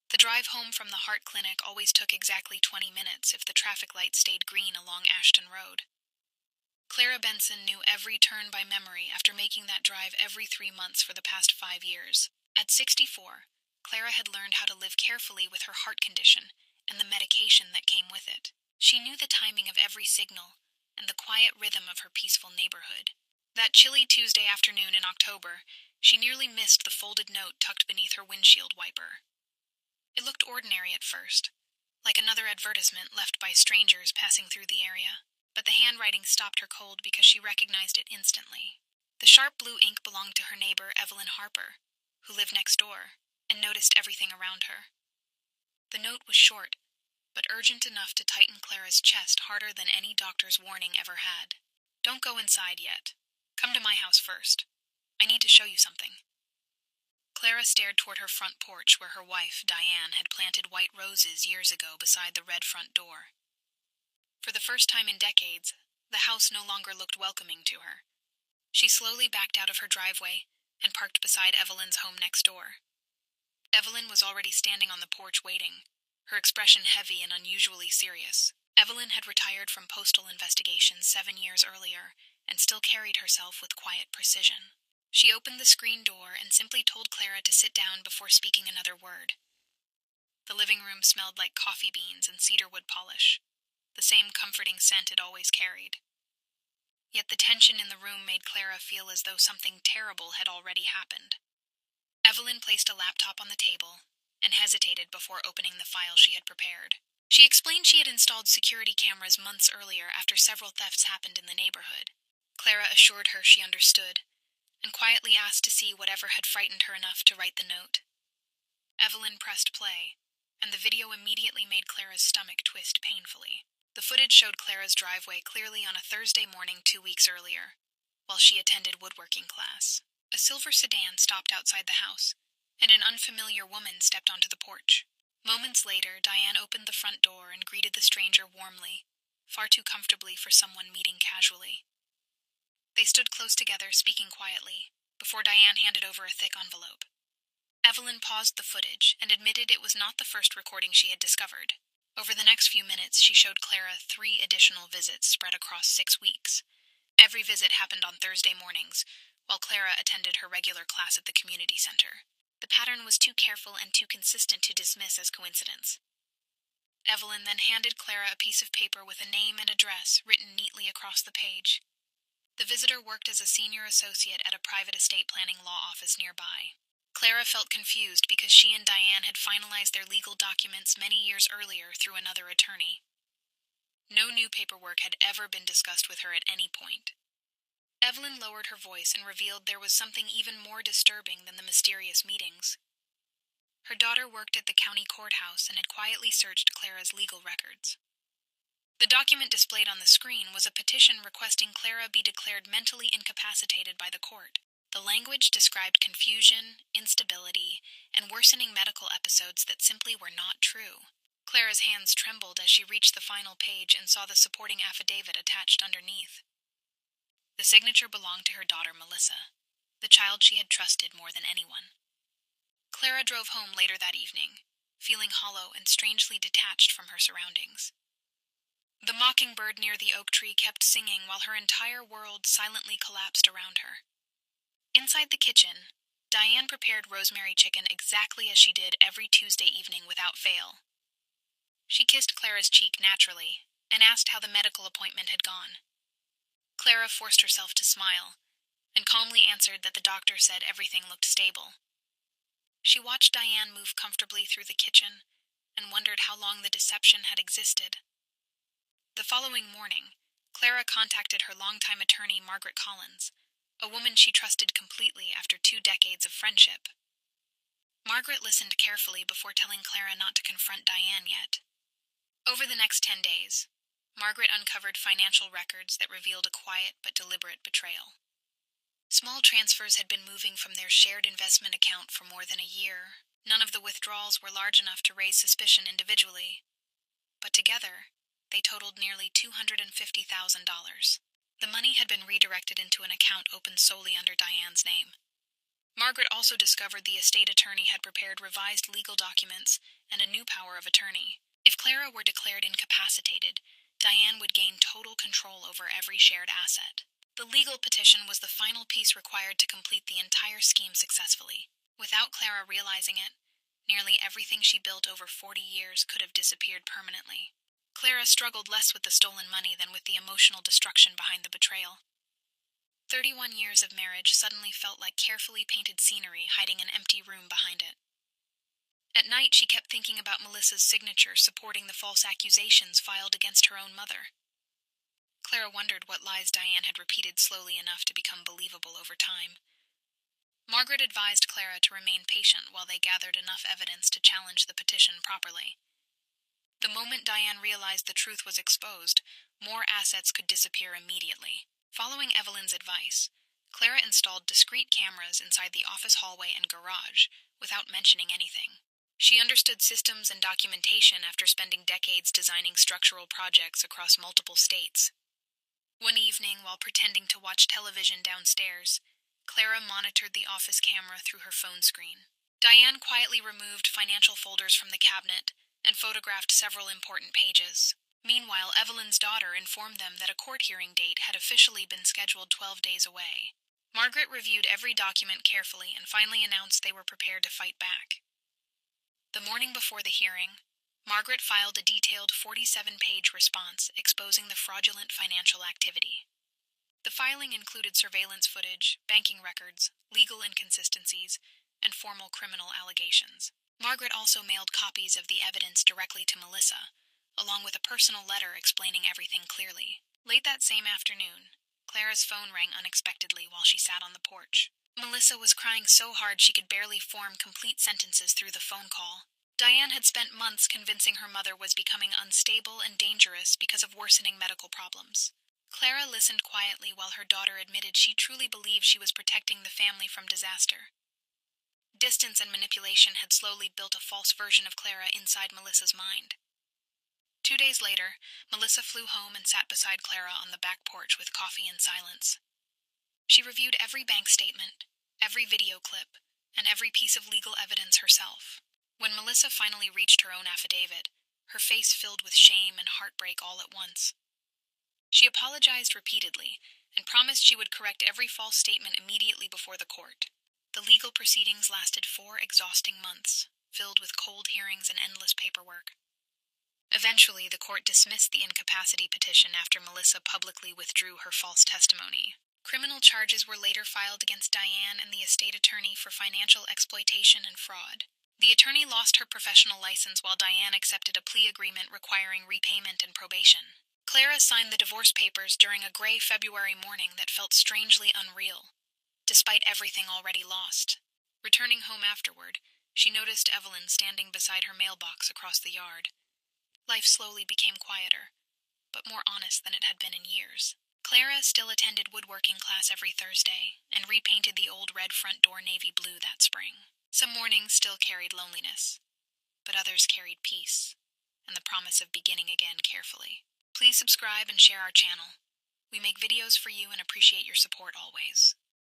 The drive home from the heart clinic always took exactly 20 minutes if the traffic light stayed green along Ashton Road. Clara Benson knew every turn by memory after making that drive every 3 months for the past 5 years. At 64, Clara had learned how to live carefully with her heart condition and the medication that came with it. She knew the timing of every signal and the quiet rhythm of her peaceful neighborhood. That chilly Tuesday afternoon in October, she nearly missed the folded note tucked beneath her windshield wiper. It looked ordinary at first, like another advertisement left by strangers passing through the area, but the handwriting stopped her cold because she recognized it instantly. The sharp blue ink belonged to her neighbor Evelyn Harper, who lived next door, and noticed everything around her. The note was short, but urgent enough to tighten Clara's chest harder than any doctor's warning ever had. "Don't go inside yet. Come to my house first. I need to show you something." Clara stared toward her front porch where her wife, Diane, had planted white roses years ago beside the red front door. For the first time in decades, the house no longer looked welcoming to her. She slowly backed out of her driveway and parked beside Evelyn's home next door. Evelyn was already standing on the porch waiting, her expression heavy and unusually serious. Evelyn had retired from postal investigations 7 years earlier and still carried herself with quiet precision. She opened the screen door and simply told Clara to sit down before speaking another word. The living room smelled like coffee beans and cedarwood polish, the same comforting scent it always carried. Yet the tension in the room made Clara feel as though something terrible had already happened. Evelyn placed a laptop on the table and hesitated before opening the file she had prepared. She explained she had installed security cameras months earlier after several thefts happened in the neighborhood. Clara assured her she understood, and quietly asked to see whatever had frightened her enough to write the note. Evelyn pressed play, and the video immediately made Clara's stomach twist painfully. The footage showed Clara's driveway clearly on a Thursday morning 2 weeks earlier, while she attended woodworking class. A silver sedan stopped outside the house, and an unfamiliar woman stepped onto the porch. Moments later, Diane opened the front door and greeted the stranger warmly, far too comfortably for someone meeting casually. They stood close together, speaking quietly, before Diane handed over a thick envelope. Evelyn paused the footage and admitted it was not the first recording she had discovered. Over the next few minutes, she showed Clara 3 additional visits spread across 6 weeks. Every visit happened on Thursday mornings, while Clara attended her regular class at the community center. The pattern was too careful and too consistent to dismiss as coincidence. Evelyn then handed Clara a piece of paper with a name and address written neatly across the page. The visitor worked as a senior associate at a private estate planning law office nearby. Clara felt confused because she and Diane had finalized their legal documents many years earlier through another attorney. No new paperwork had ever been discussed with her at any point. Evelyn lowered her voice and revealed there was something even more disturbing than the mysterious meetings. Her daughter worked at the county courthouse and had quietly searched Clara's legal records. The document displayed on the screen was a petition requesting Clara be declared mentally incapacitated by the court. The language described confusion, instability, and worsening medical episodes that simply were not true. Clara's hands trembled as she reached the final page and saw the supporting affidavit attached underneath. The signature belonged to her daughter Melissa, the child she had trusted more than anyone. Clara drove home later that evening, feeling hollow and strangely detached from her surroundings. The mockingbird near the oak tree kept singing while her entire world silently collapsed around her. Inside the kitchen, Diane prepared rosemary chicken exactly as she did every Tuesday evening without fail. She kissed Clara's cheek naturally and asked how the medical appointment had gone. Clara forced herself to smile and calmly answered that the doctor said everything looked stable. She watched Diane move comfortably through the kitchen and wondered how long the deception had existed. The following morning, Clara contacted her longtime attorney Margaret Collins, a woman she trusted completely after 2 decades of friendship. Margaret listened carefully before telling Clara not to confront Diane yet. Over the next 10 days, Margaret uncovered financial records that revealed a quiet but deliberate betrayal. Small transfers had been moving from their shared investment account for more than a year. None of the withdrawals were large enough to raise suspicion individually, but together, they totaled nearly $250,000. The money had been redirected into an account opened solely under Diane's name. Margaret also discovered the estate attorney had prepared revised legal documents new power of attorney. If Clara were declared incapacitated, Diane would gain total control over every shared asset. The legal petition was the final piece required to complete the entire scheme successfully. Without Clara realizing it, nearly everything she built over 40 years could have disappeared permanently. Clara struggled less with the stolen money than with the emotional destruction behind the betrayal. 31 years of marriage suddenly felt like carefully painted scenery hiding an empty room behind it. At night, she kept thinking about Melissa's signature supporting the false accusations filed against her own mother. Clara wondered what lies Diane had repeated slowly enough to become believable over time. Margaret advised Clara to remain patient while they gathered enough evidence to challenge the petition properly. The moment Diane realized the truth was exposed, more assets could disappear immediately. Following Evelyn's advice, Clara installed discrete cameras inside the office hallway and garage without mentioning anything. She understood systems and documentation after spending decades designing structural projects across multiple states. One evening, while pretending to watch television downstairs, Clara monitored the office camera through her phone screen. Diane quietly removed financial folders from the cabinet and photographed several important pages. Meanwhile, Evelyn's daughter informed them that a court hearing date had officially been scheduled 12 days away. Margaret reviewed every document carefully and finally announced they were prepared to fight back. The morning before the hearing, Margaret filed a detailed 47-page response exposing the fraudulent financial activity. The filing included surveillance footage, banking records, legal inconsistencies, and formal criminal allegations. Margaret also mailed copies of the evidence directly to Melissa, along with a personal letter explaining everything clearly. Late that same afternoon, Clara's phone rang unexpectedly while she sat on the porch. Melissa was crying so hard she could barely form complete sentences through the phone call. Diane had spent months convincing her mother was becoming unstable and dangerous because of worsening medical problems. Clara listened quietly while her daughter admitted she truly believed she was protecting the family from disaster. Distance and manipulation had slowly built a false version of Clara inside Melissa's mind. 2 days later, Melissa flew home and sat beside Clara on the back porch with coffee and silence. She reviewed every bank statement, every video clip, and every piece of legal evidence herself. When Melissa finally reached her own affidavit, her face filled with shame and heartbreak all at once. She apologized repeatedly and promised she would correct every false statement immediately before the court. The legal proceedings lasted 4 exhausting months, filled with cold hearings and endless paperwork. Eventually, the court dismissed the incapacity petition after Melissa publicly withdrew her false testimony. Criminal charges were later filed against Diane and the estate attorney for financial exploitation and fraud. The attorney lost her professional license while Diane accepted a plea agreement requiring repayment and probation. Clara signed the divorce papers during a gray February morning that felt strangely unreal, despite everything already lost. Returning home afterward, she noticed Evelyn standing beside her mailbox across the yard. Life slowly became quieter, but more honest than it had been in years. Clara still attended woodworking class every Thursday and repainted the old red front door navy blue that spring. Some mornings still carried loneliness, but others carried peace and the promise of beginning again carefully. Please subscribe and share our channel. We make videos for you and appreciate your support always.